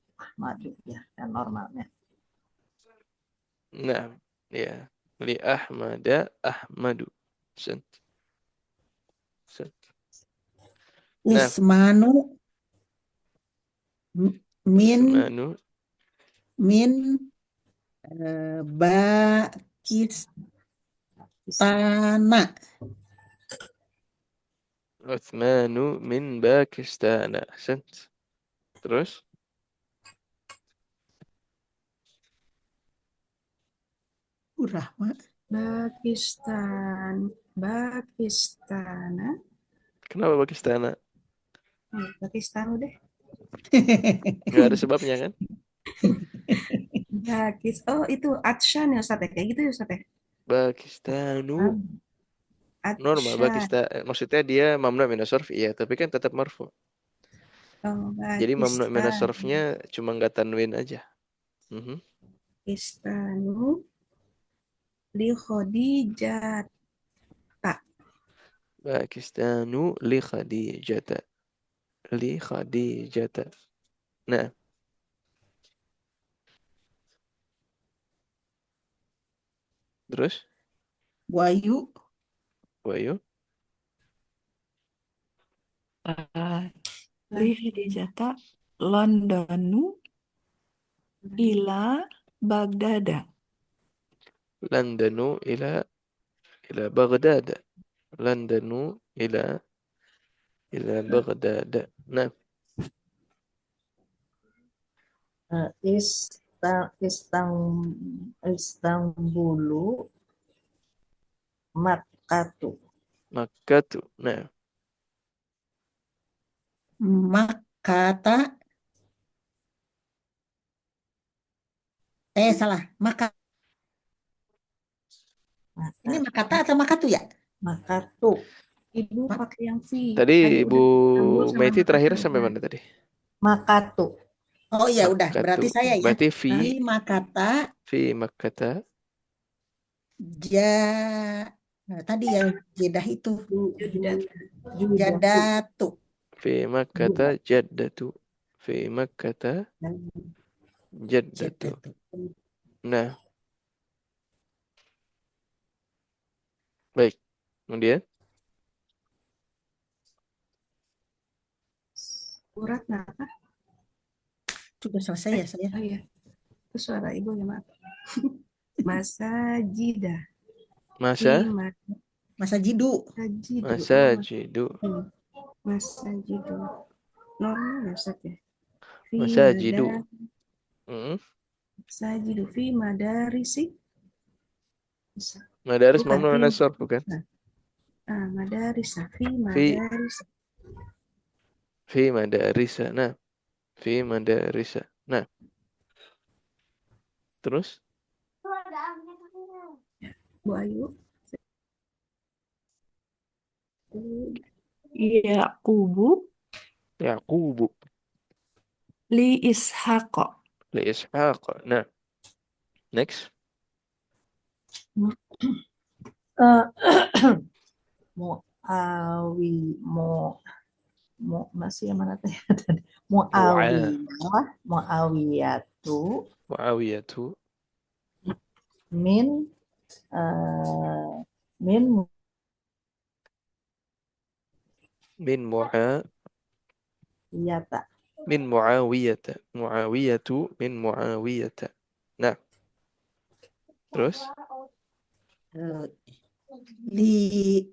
ya, kan normalnya. Nah, ya. Li Ahmada Ahmadu. Sen. Nah, Ismanu min Ismanu Bakistana. Uthmanu min Pakistan. Sen. Terus Rahmat. Pakistana. kenapa Pakistan? Pakistan deh. Nggak ada sebabnya kan? Oh, itu Atshan ya Ustaz ya? Kayak gitu ya Ustaz ya? Pakistanu normal Atshan. Pakistan. Maksudnya dia mamnu min as-sarf iya, tapi kan tetap marfu. Oh, Jadi mamnu min Pakistan. as-sarfnya cuma nggak tanwin aja. Pakistanu li Khadijah. Pakistanu li Khadijata. Li Khadijata. Nah, terus Wayu Wayu Li Khadijata Londonu ila Bagdada. Londonu ila Baghdad. Londonu ila Baghdad. Nah, Istanbulu Makkatu. Makkatu. Nah, Makata salah. Ini Makata atau Makatu ya? Makatu. Ibu pakai yang V. tadi Tadi Ibu udah Meti terakhir Makatu. sampai mana tadi? Makatu. Oh iya udah, Makkatu. berarti saya ya. Berarti Di Makata fi Makkata. tadi ya Jeddah itu. Judah. Jadatu. Fi Makkata jaddatu. Fi Makkata jaddatu. Jadatu. Nah, baik. Kemudian Urat apa? Sudah selesai ya saya. Oh iya. Itu suara ibu ya, maaf. Masajidah. Masajidu. Masajidu. Masajidu. Normal ya Ustaz ya? Masajidu. Masajidu fi madarisi. Madaris Bukan, mamnu min as-sarf bukan? Madarisa fi madarisa. Fi madarisa. Nah, fi madarisa. Nah, terus Bu Ayu. Yaqubu Yaqubu li Ishaq. li Ishaq. Nah, next. Masih yang mana teh? Muawiyatu min Muawiyatu min Muawiyata. Nah, terus Li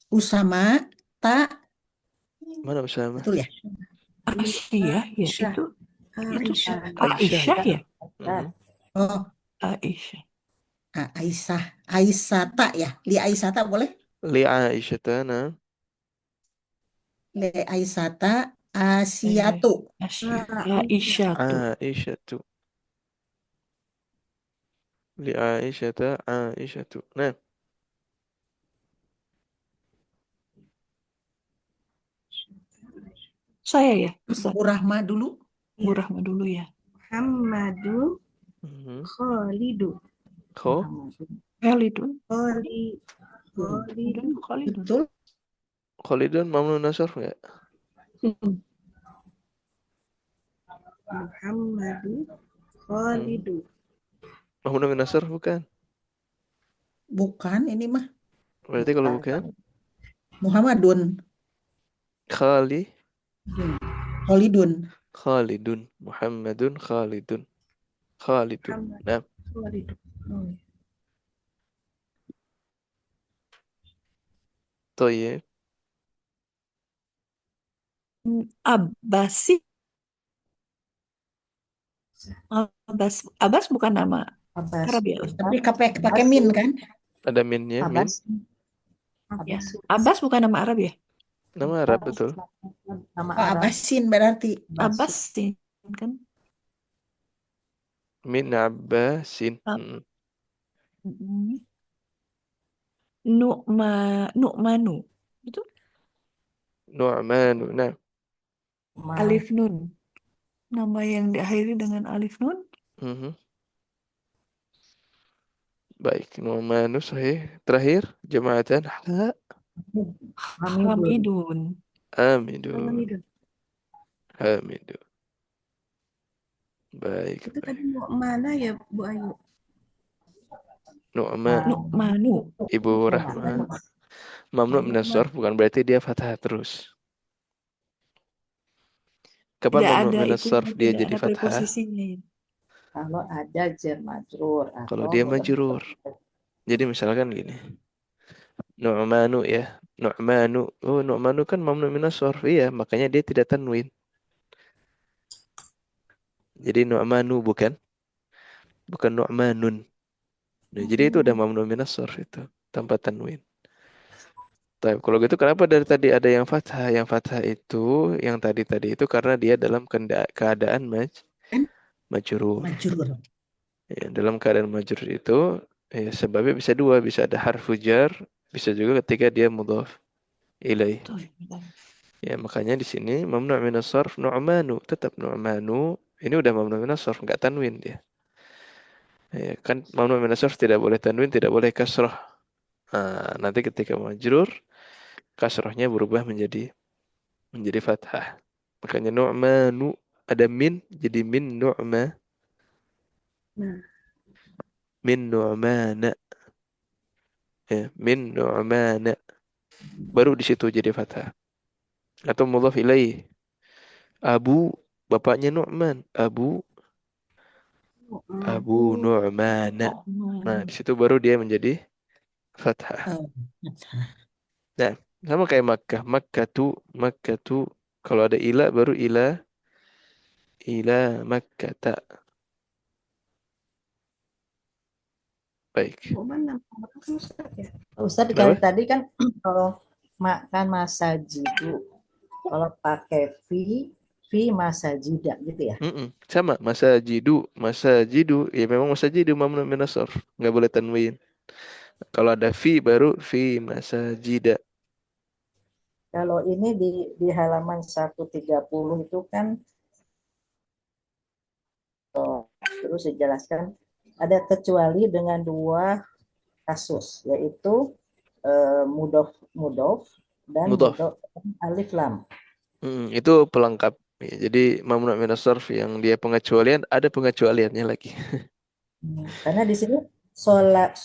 Usama ta. mana Usama? Betul ya? Aisyah ya itu. Aisyah. Aisyah ya? Oh, Aisyah. Aisyah, Aisyata ya. Li Aisyata boleh? Li Aisyata, nah. Li Aisyata Eh, Asyatu. Aisyatu. Aisyatu. Li Aisyata Aisyatu. Nah, Saya ya, Ustaz. Bu Rahma dulu. Bu Rahma dulu ya. Muhammadu mhm. Khalidu. Kho, Khalidun. Khalidun. Khalidun. Betul. Khalidun mamnun nasrf enggak? Muhammadu Khalidu. Mamnun nasrf bukan? Bukan ini mah Berarti kalau bukan Muhammadun. Khali Khalidun. Khalidun, Muhammadun Khalidun. Khalidun. Muhammad Nah, Khalidu. Oh, Toyib. Abbasi. Abbas bukan nama Abbas. Arab ya? Tapi pakai min kan? Ada minnya, min. Abbas. Ya. Abbas. Abbas bukan nama Arab ya? Nama Arab betul. Nama Oh, Arab. Abbasin berarti. Abbas sih kan? Min Abbasin. Ab- Nu'manu. Itu Nu'manu. Nah, alif nun. Nama yang diakhiri dengan alif nun. mhm. Baik, Nu'manu sahih. Terakhir, jamaatan ha Hamidun. Hamidun. Hamidun. Hamidun. Baik. Itu tadi mau mana ya Bu Ayu? Nu'man. Nu'manu. Ibu Rahma. Mamnu min as-sarf bukan berarti dia fathah terus. Kapan Tidak mamnu ada min itu, as-sarf dia tidak jadi ada fathah? preposisinya. Kalau ada jar majrur Kalau atau dia majrur. Jadi misalkan gini. Nu'manu ya. Nu'manu. Oh, Nu'manu kan mamnu min as-sarf. Iya, makanya dia tidak tanwin. Jadi Nu'manu bukan Nu'manun. Nah, jadi itu udah mamnu min as-sarf itu tanpa tanwin. Tapi kalau gitu kenapa dari tadi ada yang fathah? Yang fathah itu yang tadi itu karena dia dalam keadaan majrur. Majrur. Ya, dalam keadaan majrur itu ya, sebabnya bisa dua, bisa ada harfu jar, bisa juga ketika dia mudhaf ilaih. Ya, makanya di sini mamnu' minas sarf nu'manu, tetap nu'manu. Ini udah mamnu' minas sarf, enggak tanwin dia. Ya, kan mamnu' minas sarf tidak boleh tanwin, tidak boleh kasrah. Nah, nanti ketika majrur kasrahnya berubah menjadi fathah. Makanya nu'manu ada min jadi min nu'ma. Nah. Min nu'mana. Ya, min nu'mana. Baru di situ jadi fathah. Atau mudhaf ilaih. Abu bapaknya Nu'man. Abu Nu'mana. Nah, di situ baru dia menjadi fathah. Nah, sama kayak Makkah. Makkah tu kalau ada ila baru ila Makkah. Baik. Ustaz Kenapa? tadi kan kalau makan masajidu, kalau pakai fi masajida gitu ya. Sama masajidu ya memang masajidu mamnu min as-sarf, nggak boleh tanwin. Kalau ada fi baru fi masajida. Kalau ini di halaman 130 itu kan terus dijelaskan ada kecuali dengan dua kasus, yaitu mudof dan Mudhaf. alif lam. Itu pelengkap. Ya, jadi mamnu min as-sarf yang dia pengecualian ada pengecualiannya lagi. Karena di sini sholat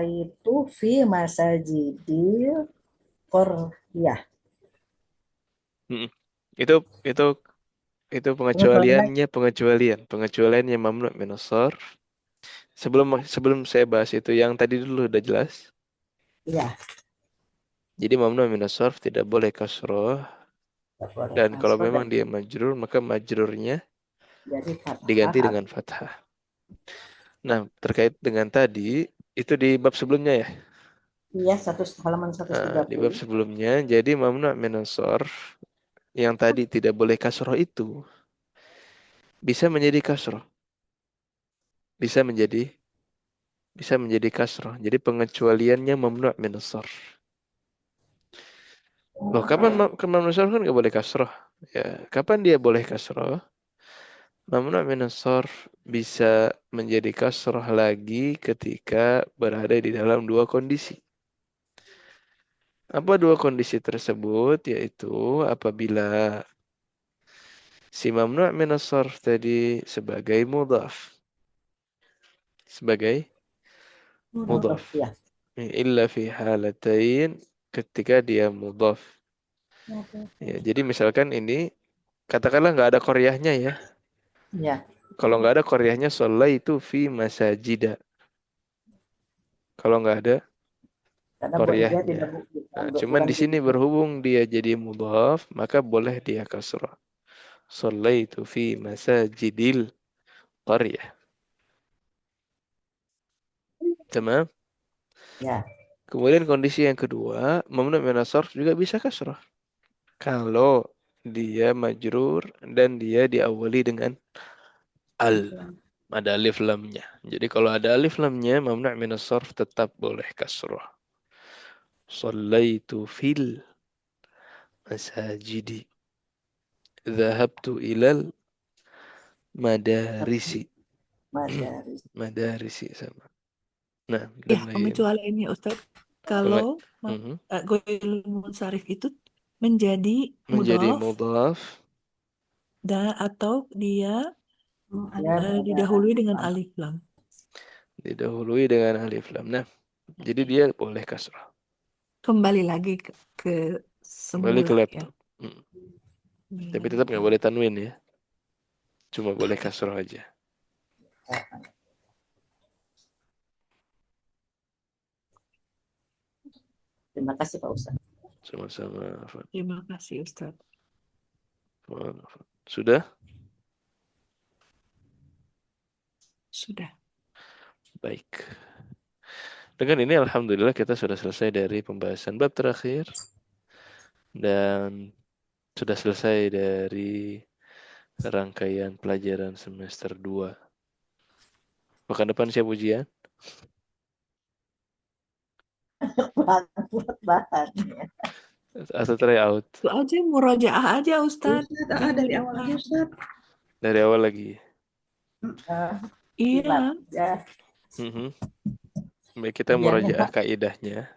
itu fi masajidil qaryah. Itu pengecualiannya mamnu min as-sarf. Sebelum saya bahas itu yang tadi dulu udah jelas. Iya. Jadi mamnu min as-sarf tidak boleh kasroh. Dan kalau memang dia majrur maka majrurnya diganti dengan fathah. Nah, terkait dengan tadi Itu di bab sebelumnya ya. Iya, halaman Di bab 130. sebelumnya, jadi mamnu' minas sarf yang tadi tidak boleh kasroh itu bisa menjadi kasroh, bisa menjadi kasroh. Jadi pengecualiannya mamnu' minas sarf. Loh, kapan mamnu' sarf kan nggak boleh kasroh? Ya, kapan dia boleh kasroh? Mamnu' minas sarf bisa menjadi kasroh lagi ketika berada di dalam dua kondisi. Apa dua kondisi tersebut? Yaitu apabila si mamnu' minas sarf tadi sebagai mudhaf. Sebagai Mudhaf, mudhaf. ya. Illa fi halatain ketika dia mudhaf. Ya, jadi misalkan ini katakanlah nggak ada qaryahnya ya. Ya, Kalau nggak ada qaryahnya itu fi masajida. Kalau nggak ada karena dia qaryahnya. tidak Nah, bukan cuman bukan di di sini berhubung dia jadi mudhaf, maka boleh dia kasrah. Shallaitu fi masajidil qaryah. Tamam? ya. Kemudian kondisi yang kedua, mamnu' minas sarf juga bisa kasrah. Kalau dia majrur dan dia diawali dengan al. Ada alif lamnya. Jadi kalau ada alif lamnya, mamnu' minas sarf tetap boleh kasrah. Shallaitu fil masajidi. Dhahabtu ilal madarisi. Madaris. Madarisi sama. Nah, Ya, dan lain. pengecualiannya Ustadz, Penge- kalau Mhm. goilul munsharif itu menjadi Menjadi mudhaf mudhaf atau dia Ya, ada didahului dengan alif lam. didahului dengan alif lam. Nah, jadi dia boleh kasrah. Kembali lagi ke Kembali ke semula ya. laptop. Tapi tetap nggak boleh tanwin ya. Cuma boleh kasrah aja. Terima kasih Pak Ustaz. Sama-sama. Afwan. Terima kasih Ustadz. Afwan. Sudah? Sudah. Baik. Dengan ini alhamdulillah kita sudah selesai dari pembahasan bab terakhir. Dan sudah selesai dari rangkaian pelajaran semester 2. Pekan depan siap ujian? Buat bahan. Atau try out? Itu aja murojaah aja Ustadz. Ustaz, dari awal aja Ustaz. Dari awal lagi. Iya. Ya, Baik, kita murajaah kaidahnya.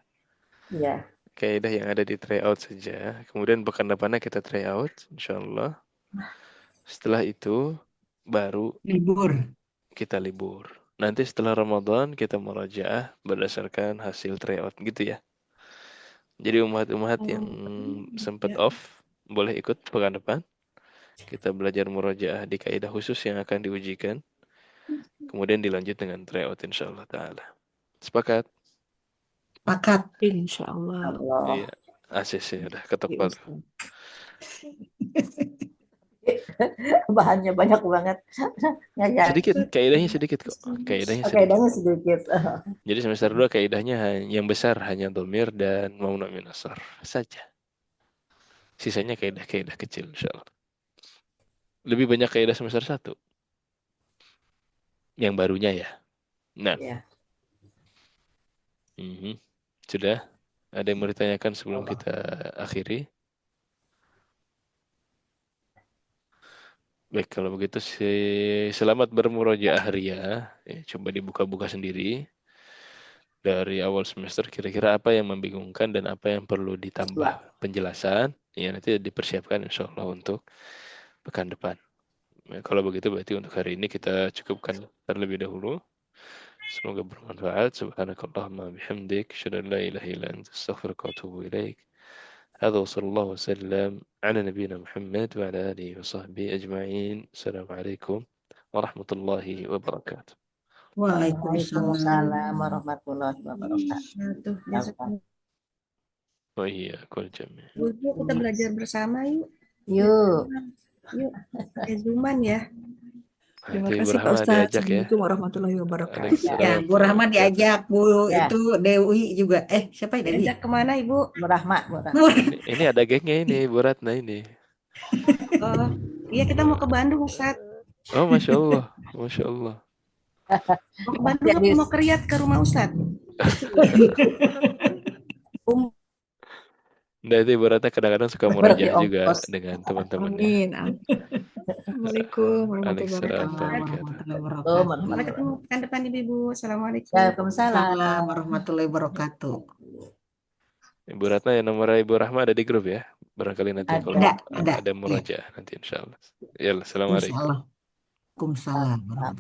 iya. Kaidah yang ada di tryout saja. Kemudian pekan depannya kita tryout, insyaallah. Setelah itu baru kita libur. Nanti setelah Ramadan kita murajaah berdasarkan hasil tryout gitu ya. Jadi umat-umat yang sempat off boleh ikut pekan depan. Kita belajar murajaah di kaidah khusus yang akan diujikan. Kemudian dilanjut dengan tryout insyaallah taala. Sepakat? Pakat. Insyaallah. Allah. Iya. ACC udah ketok palu. Bahannya banyak banget. Sedikit, kaidahnya sedikit kok. Kaidahnya sedikit. Kaidahnya sedikit. Jadi semester 2 kaidahnya yang besar hanya dhamir dan mamnu' minas sarf saja. Sisanya kaidah-kaidah kecil insyaallah. Lebih banyak kaidah semester 1. Yang barunya ya. Nah. Ya. Sudah? Ada yang mau ditanyakan sebelum kita akhiri? Baik, kalau begitu selamat bermurojaah ria. Coba dibuka-buka sendiri. Dari awal semester kira-kira apa yang membingungkan dan apa yang perlu ditambah penjelasan. Ya, nanti dipersiapkan insya Allah untuk pekan depan. Ya, kalau begitu berarti untuk hari ini kita cukupkan terlebih dahulu. Semoga bermanfaat. Subhanakallahumma bihamdik. Asyhadu an la ilaha illa anta astaghfiruka wa atubu ilaik. هذا وصلى الله وسلم على نبينا محمد وعلى آله وصحبه أجمعين. السلام عليكم ورحمة الله وبركاته. Waalaikumsalam warahmatullahi wabarakatuh. وإياكم الجميع. Ibu, kita belajar bersama yuk. Yuk. Yuk. Zuman ya. Terima Nanti Ibu kasih Pak Rahma Ustadz. diajak ya. Assalamualaikum warahmatullahi wabarakatuh. Ya, Waalaikumsalam Bu Rahma warahmatullahi wabarakatuh. diajak, Bu Ya, itu Dewi juga. Siapa ya Dewi? Diajak kemana Ibu? Bu Rahma, Bu Rahma. Ini ada gengnya ini, Bu Ratna ini. Oh, iya kita mau ke Bandung Ustadz. Oh, Masya Allah. Masya Allah. Mau ke Bandung apa Jadi mau ke Riyadh ke rumah Ustadz? Um, Nah, itu Ibu Ratna kadang-kadang suka berarti murajaah juga ongkos. dengan teman-temannya. Amin. Assalamualaikum warahmatullahi Waalaikumsalam wabarakatuh. warahmatullahi Waalaikumsalam warahmatullahi Oh, wabarakatuh. Sampai ketemu pekan depan Ibu. Assalamualaikum. Waalaikumsalam. Waalaikumsalam warahmatullahi wabarakatuh. Ibu Ratna ya, nomor Ibu Rahma ada di grup ya. Barangkali nanti Ada. kalau Ada. ada Iya. murajaah nanti insya Allah. Ya, Assalamualaikum. Insyaallah. Waalaikumsalam warahmatullahi